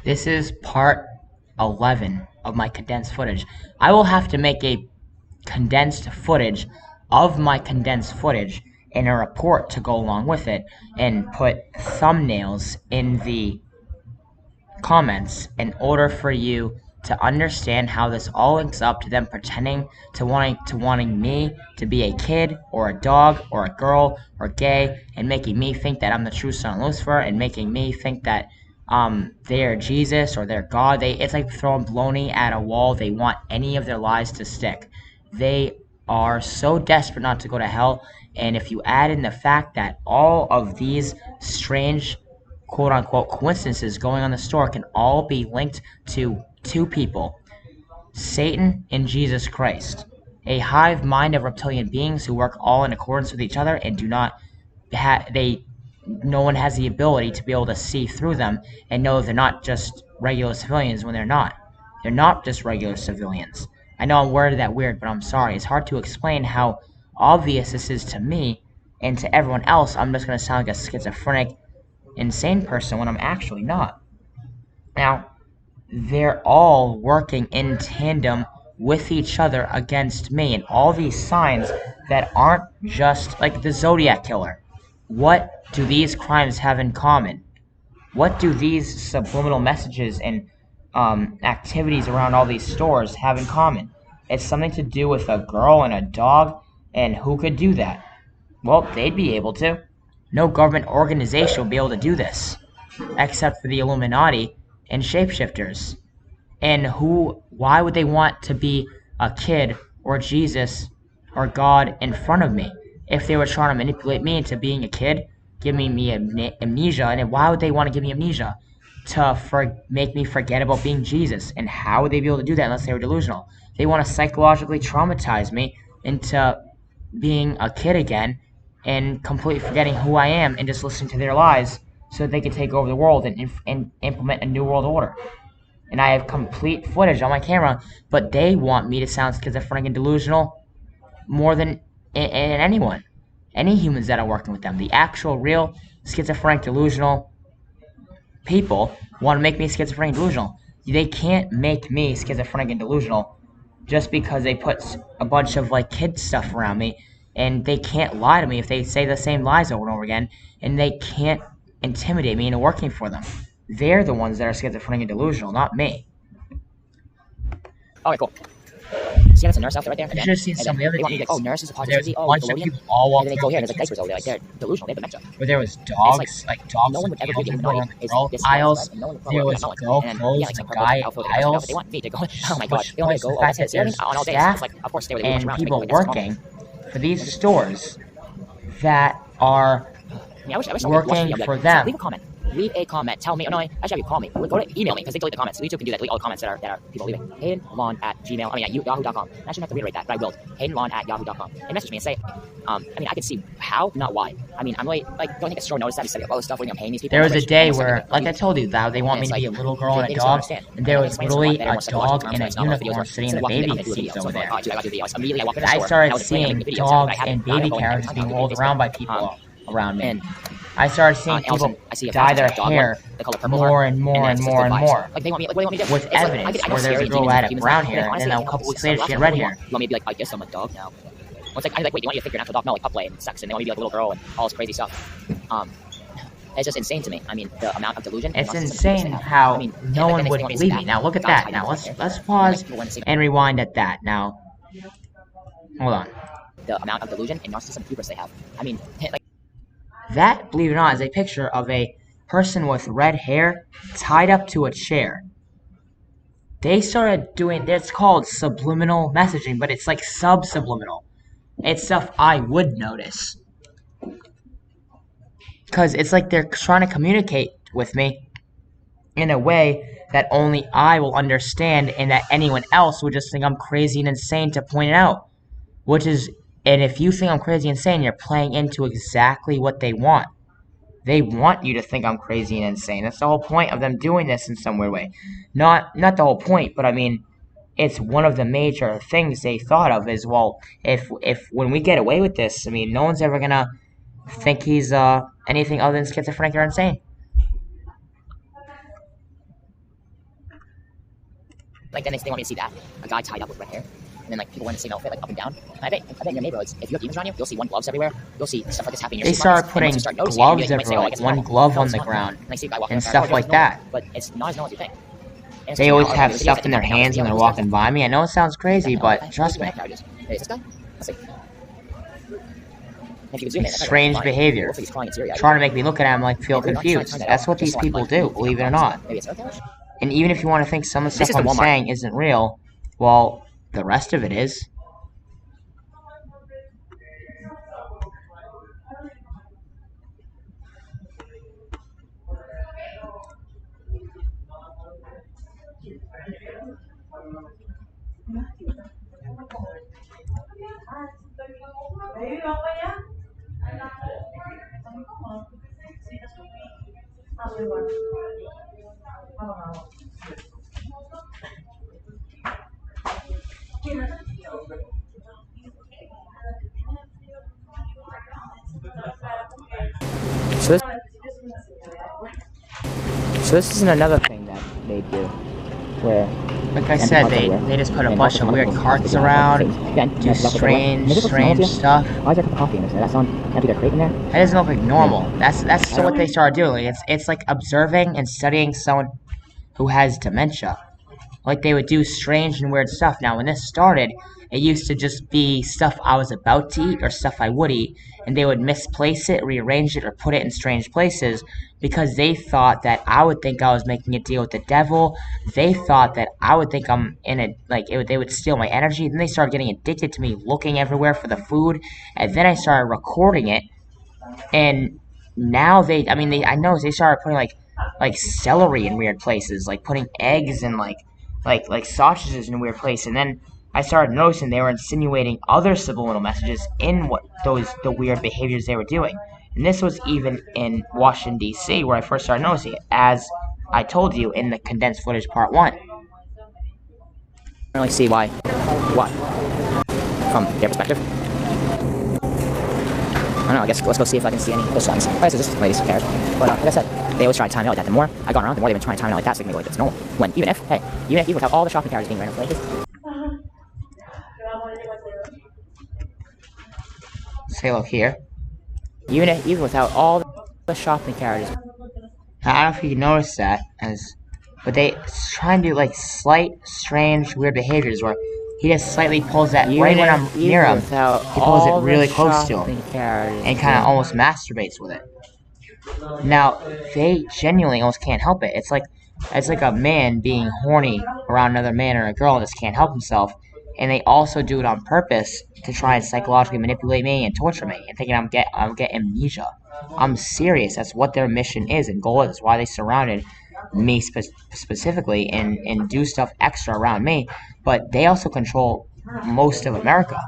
This is part 11 of my condensed footage. I will have to make a condensed footage of my condensed footage and a report to go along with it and put thumbnails in the comments in order for you to understand how this all links up to them pretending to wanting me to be a kid or a dog or a girl or gay and making me think that I'm the true son of Lucifer and making me think that they're Jesus or they're God. It's like throwing baloney at a wall. They want any of their lies to stick. They are so desperate not to go to hell, and if you add in the fact that all of these strange quote-unquote coincidences going on in the store can all be linked to two people, Satan and Jesus Christ, a hive mind of reptilian beings who work all in accordance with each other and do not no one has the ability to be able to see through them and know they're not just regular civilians when they're not. They're not just regular civilians. I know I'm worded that weird, but I'm sorry. It's hard to explain how obvious this is to me, and to everyone else I'm just going to sound like a schizophrenic insane person when I'm actually not. Now, they're all working in tandem with each other against me, and all these signs that aren't just like the Zodiac Killer. What do these crimes have in common? What do these subliminal messages and activities around all these stores have in common? It's something to do with a girl and a dog, and who could do that? Well, they'd be able to. No government organization will be able to do this, except for the Illuminati and shapeshifters. And why would they want to be a kid or Jesus or God in front of me? If they were trying to manipulate me into being a kid, giving me amnesia, and why would they want to give me amnesia? To make me forget about being Jesus. And how would they be able to do that unless they were delusional? They want to psychologically traumatize me into being a kid again and completely forgetting who I am and just listening to their lies so that they can take over the world and implement a new world order. And I have complete footage on my camera, but they want me to sound schizophrenic and delusional more than anyone. Any humans that are working with them. The actual, real, schizophrenic, delusional people want to make me schizophrenic and delusional. They can't make me schizophrenic and delusional just because they put a bunch of, like, kid stuff around me, and they can't lie to me if they say the same lies over and over again, and they can't intimidate me into working for them. They're the ones that are schizophrenic and delusional, not me. Alright, cool. See, that's a nurse out there right there. You should have seen some of the other days. Like, oh, nurses, there's a bunch of people all walking around. And then they go here, and there's like diapers over there. Like, they're delusional. They have dementia. Where there was dogs, like dogs no one would ever do the around the girl aisles. There was girl clothes, the guy aisles. They want me to go. Oh my god. Which They want to go. the fact that there's staff like, of course, and people working for these stores that are working for them. Leave a comment. Leave a comment. Tell me. Oh no, I should have you call me. Go to email me because they delete the comments. YouTube can do that. Delete all the comments that are people leaving. HaydenLawn@gmail. At yahoo.com. I shouldn't have to reiterate that, but I will. HaydenLawn@yahoo.com. And message me and say, I can see how, not why. I'm really don't think a store noticed that. He said, oh, stuff. I'm paying these people. There was a day where, like I told you, that they want me to be a little girl and a dog, and there was literally a dog in a uniform sitting in the baby seats over there. I started seeing dogs and baby carriages being rolled around by people around me. I started seeing people dye their hair more and more and more and more. Like, they want me, what do they want me to do? With evidence, where there's a girl who had brown hair, and then a couple weeks later she had red hair. You want me to be like, I guess I'm a dog now. Well, it's like, wait, you want you to think you're an actual dog? No, like pup play and sex, and they want me to be like a little girl and all this crazy stuff. It's just insane to me. I mean, the amount of delusion. It's insane how no one would believe me. Now look at that. Now let's pause and rewind at that. Now, hold on. The amount of delusion and narcissism hubris they have. I mean, like. That, believe it or not, is a picture of a person with red hair tied up to a chair. They started doing, it's called subliminal messaging, but it's like sub-subliminal. It's stuff I would notice. Because it's like they're trying to communicate with me in a way that only I will understand and that anyone else would just think I'm crazy and insane to point it out. And if you think I'm crazy and insane, you're playing into exactly what they want. They want you to think I'm crazy and insane. That's the whole point of them doing this in some weird way. Not the whole point, but I mean, it's one of the major things they thought of is, well, if when we get away with this, I mean, no one's ever gonna think he's anything other than schizophrenic or insane. Like, then they want me to see that. A guy tied up with red hair. And then, like, people wearing the same outfit, like, up and down. And I bet in your neighborhoods, if you have demons around you, you'll see one gloves everywhere. You'll see stuff like this happening in your They started putting gloves everywhere, like one glove on the ground, and stuff like that. But it's not as normal as you think. They always have stuff in their hands when they're walking by me. I know it sounds crazy, but trust me. Hey, is this guy? Let's see. If you can zoom in, Strange behavior. Trying to make me look at him like feel confused. That's what these people do, believe it or not. And even if you want to think some of the stuff I'm saying isn't real, well, the rest of it is. So this is another thing that they do, where, like I said, they just put a bunch of weird carts around, do strange stuff. Why is there a cup of coffee in this? That sound empty, crate in there? That doesn't look like normal. That's what they started doing. It's like observing and studying someone who has dementia. Like, they would do strange and weird stuff. Now, when this started, it used to just be stuff I was about to eat or stuff I would eat, and they would misplace it, rearrange it, or put it in strange places because they thought that I would think I was making a deal with the devil. They thought that I would think I'm in a, they would steal my energy. Then they started getting addicted to me looking everywhere for the food, and then I started recording it, and now I noticed they started putting like celery in weird places, like putting eggs and like sausages in a weird place, and then I started noticing they were insinuating other subliminal messages in the weird behaviors they were doing. And this was even in Washington, D.C., where I first started noticing it, as I told you in the condensed footage part 1. I don't really see why. What? From their perspective. I don't know, I guess let's go see if I can see any of those signs. Alright, so this lady's hair. But like I said, they always try to time it out like that. The more I go around, the more they've been trying to time it out like that, so they can make it like it's normal. When, even if without all the shopping carriages being random places. Say, look here. Even without all the shopping carriages. I don't know if you notice that, but they try and do like slight, strange, weird behaviors where he just slightly pulls that right when I'm near him. He pulls it really close to him and kind of almost masturbates with it. Now, they genuinely almost can't help it. It's like a man being horny around another man or a girl and just can't help himself. And they also do it on purpose to try and psychologically manipulate me and torture me and thinking I'll get amnesia. I'm serious. That's what their mission is and goal is. That's why they surrounded me specifically and do stuff extra around me. But they also control most of America.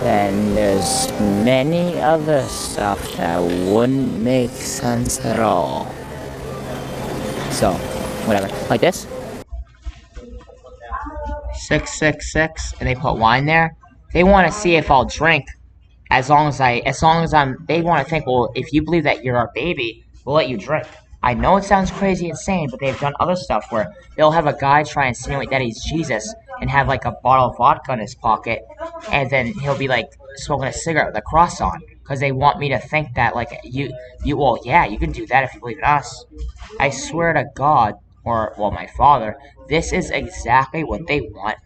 Then there's many other stuff that wouldn't make sense at all. So, whatever. Like this? 666, and they put wine there. They want to see if I'll drink they want to think, well, if you believe that you're our baby, we'll let you drink. I know it sounds crazy insane, but they've done other stuff where they'll have a guy try and insinuate that he's Jesus and have like a bottle of vodka in his pocket, and then he'll be like smoking a cigarette with a cross on, because they want me to think that like you can do that if you believe in us. I swear to God, my Father, this is exactly what they want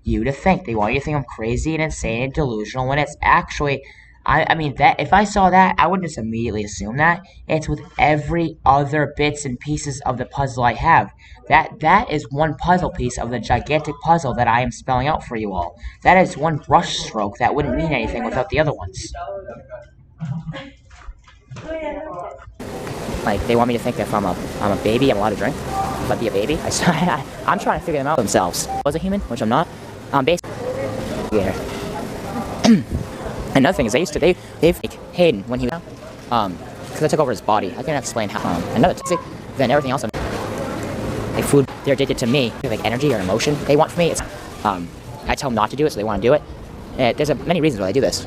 you to think. They want you to think I'm crazy and insane and delusional when it's actually, that if I saw that, I wouldn't just immediately assume that. It's with every other bits and pieces of the puzzle I have. That is one puzzle piece of the gigantic puzzle that I am spelling out for you all. That is one brush stroke that wouldn't mean anything without the other ones. Like, they want me to think that if I'm a baby, I'm allowed to drink. If I be a baby, I'm trying to figure them out themselves. I was a human, which I'm not. Basically, yeah. Another thing is they've Hayden when he was because I took over his body. I can't explain how. Another thing, then everything else. Like food, they're addicted to me. Like energy or emotion they want from me. It's I tell them not to do it, so they want to do it. There's many reasons why they do this.